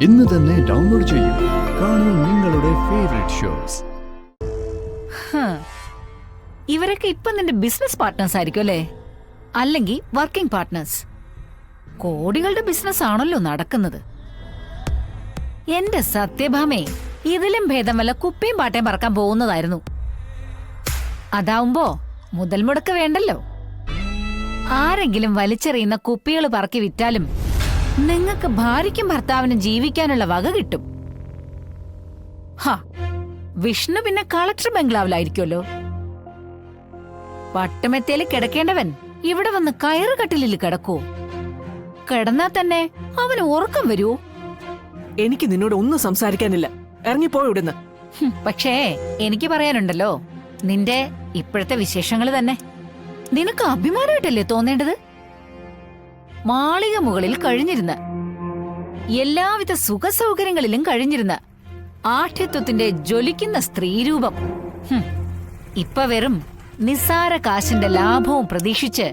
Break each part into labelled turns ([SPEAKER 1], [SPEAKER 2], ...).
[SPEAKER 1] ഇന്ന് തന്നെ ഡൗൺലോഡ് ചെയ്യൂ. കാണൂ നിങ്ങളുടെ ഫേവറേറ്റ് ഷോസ്.
[SPEAKER 2] ഇവരൊക്കെ ഇപ്പൊ നിന്റെ ബിസിനസ് പാർട്ട്നേഴ്സ് ആയിരിക്കും അല്ലേ? അല്ലെങ്കിൽ വർക്കിംഗ് പാർട്ട്നേഴ്സ്. കോടികളുടെ ബിസിനസ് ആണല്ലോ നടക്കുന്നത്. എന്റെ സത്യഭാമേ, ഇതിലും ഭേദം വല്ല കുപ്പിയും പാട്ടയും പറക്കാൻ പോകുന്നതായിരുന്നു. അതാവുമ്പോ മുതൽ മുടക്ക് വേണ്ടല്ലോ. ആരെങ്കിലും വലിച്ചെറിയുന്ന കുപ്പികൾ പറക്കി വിറ്റാലും നിങ്ങൾക്ക് ഭാര്യയ്ക്കും ഭർത്താവിനും ജീവിക്കാനുള്ള വക കിട്ടും. വിഷ്ണു പിന്നെ കളക്ടർ ബംഗ്ലാവിലായിരിക്കുമല്ലോ. പട്ടുമെത്തേല് കിടക്കേണ്ടവൻ ഇവിടെ വന്ന് കയറുകട്ടിലിൽ കിടക്കൂ. കിടന്നാ തന്നെ അവന് ഉറക്കം വരുമോ?
[SPEAKER 3] എനിക്ക് നിന്നോട് ഒന്നും സംസാരിക്കാനില്ല. ഇറങ്ങിപ്പോയി ഇവിടുന്ന്.
[SPEAKER 2] പക്ഷേ എനിക്ക് പറയാനുണ്ടല്ലോ, നിന്റെ ഇപ്പോഴത്തെ വിശേഷങ്ങൾ തന്നെ. നിനക്ക് അഭിമാനമായിട്ടല്ലേ തോന്നേണ്ടത്? മാളിക മുകളിൽ കഴിഞ്ഞിരുന്ന, എല്ലാവിധ സുഖ സൗകര്യങ്ങളിലും കഴിഞ്ഞിരുന്ന ആഠ്യത്വത്തിന്റെ ജ്വലിക്കുന്ന സ്ത്രീരൂപം ഇപ്പൊ വെറും നിസ്സാര കാശിന്റെ ലാഭവും പ്രതീക്ഷിച്ച്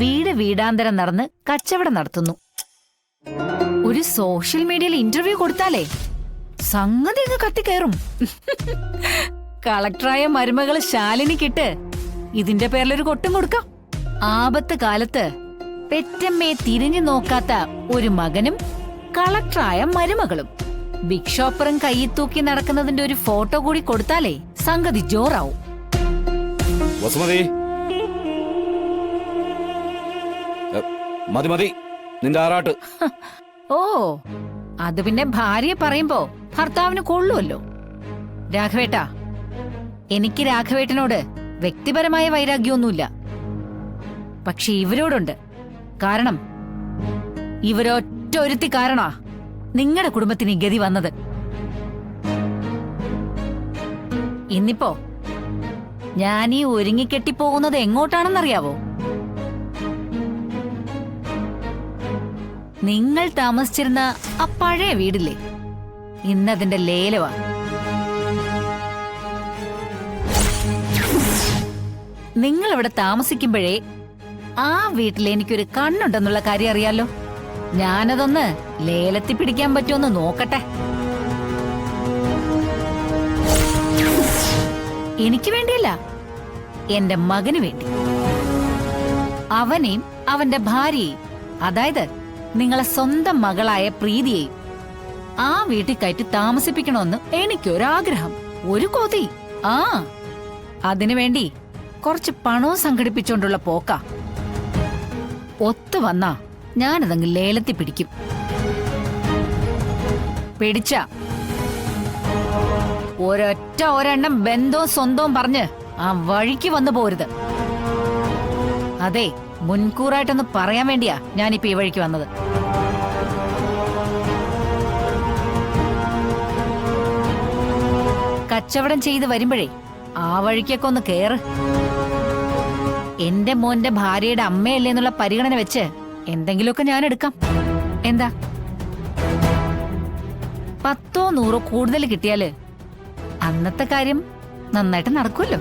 [SPEAKER 2] വീട് വീടാന്തരം നടന്ന് കച്ചവടം നടത്തുന്നു. ഒരു സോഷ്യൽ മീഡിയയിൽ ഇന്റർവ്യൂ കൊടുത്താലേ സംഗതി അങ്ങ് കത്തിക്കയറും. കളക്ടറായ മരുമകള് ശാലിനിക്കിട്ട് ഇതിന്റെ പേരിലൊരു കൊട്ടും കൊടുക്കാം. ആപത്ത് കാലത്ത് പെറ്റമ്മയെ തിരിഞ്ഞു നോക്കാത്ത ഒരു മകനും കളക്ടറായ മരുമകളും ബിഗ് ഷോപ്പറും കയ്യിൽ തൂക്കി നടക്കുന്നതിന്റെ ഒരു ഫോട്ടോ കൂടി കൊടുത്താലേ സംഗതി ജോറാവും.
[SPEAKER 4] മതി മതി നിന്റെ ആറാട്ട്.
[SPEAKER 2] ഓ, അത് പിന്നെ ഭാര്യയെ പറയുമ്പോ ഭർത്താവിന് കൊള്ളുമല്ലോ. രാഘവേട്ടാ, എനിക്ക് രാഘവേട്ടനോട് വ്യക്തിപരമായ വൈരാഗ്യമൊന്നുമില്ല. പക്ഷെ ഇവരോടുണ്ട്. കാരണം ഇവരൊറ്റ ഒരുത്തി കാരണാ നിങ്ങളുടെ കുടുംബത്തിന് ഗതി വന്നത്. ഇന്നിപ്പോ ഞാൻ ഈ ഒരുങ്ങിക്കെട്ടിപ്പോകുന്നത് എങ്ങോട്ടാണെന്നറിയാവോ? നിങ്ങൾ താമസിച്ചിരുന്ന ആ പഴയ വീടില്ലേ, ഇന്നതിന്റെ ലേലവാ. നിങ്ങൾ അവിടെ താമസിക്കുമ്പോഴേ ആ വീട്ടിൽ എനിക്കൊരു കണ്ണുണ്ടെന്നുള്ള കാര്യം അറിയാലോ. ഞാനതൊന്ന് ലേലത്തിൽ പിടിക്കാൻ പറ്റുമെന്ന് നോക്കട്ടെ. എനിക്ക് വേണ്ടിയല്ല, എന്റെ മകന് വേണ്ടി. അവനെയും അവന്റെ ഭാര്യയെയും, അതായത് നിങ്ങളെ സ്വന്തം മകളായ പ്രീതിയെയും ആ വീട്ടിൽ കയറ്റി താമസിപ്പിക്കണമെന്ന് എനിക്കൊരാഗ്രഹം, ഒരു കൊതി. അതിനുവേണ്ടി കുറച്ച് പണവും സംഘടിപ്പിച്ചുകൊണ്ടുള്ള പോക്കാ. ഒത്തു വന്നാ ഞാനതങ്ങ് ലേലത്തിൽ പിടിക്കും. പിടിച്ച ഒരെണ്ണം ബന്ധവും സ്വന്തവും പറഞ്ഞ് ആ വഴിക്ക് വന്നു പോരുത്. അതെ, മുൻകൂറായിട്ടൊന്ന് പറയാൻ വേണ്ടിയാ ഞാനിപ്പോ ഈ വഴിക്ക് വന്നത്. കച്ചവടം ചെയ്ത് വരുമ്പോഴേ ആ വഴിക്കൊക്കെ ഒന്ന് കേറ്. എന്റെ മോന്റെ ഭാര്യയുടെ അമ്മയല്ലേ എന്നുള്ള പരിഗണന വെച്ച് എന്തെങ്കിലുമൊക്കെ ഞാൻ എടുക്കാം. എന്താ, 10 100 കൂടുതൽ കിട്ടിയാല് അന്നത്തെ കാര്യം നന്നായിട്ട് നടക്കുമല്ലോ.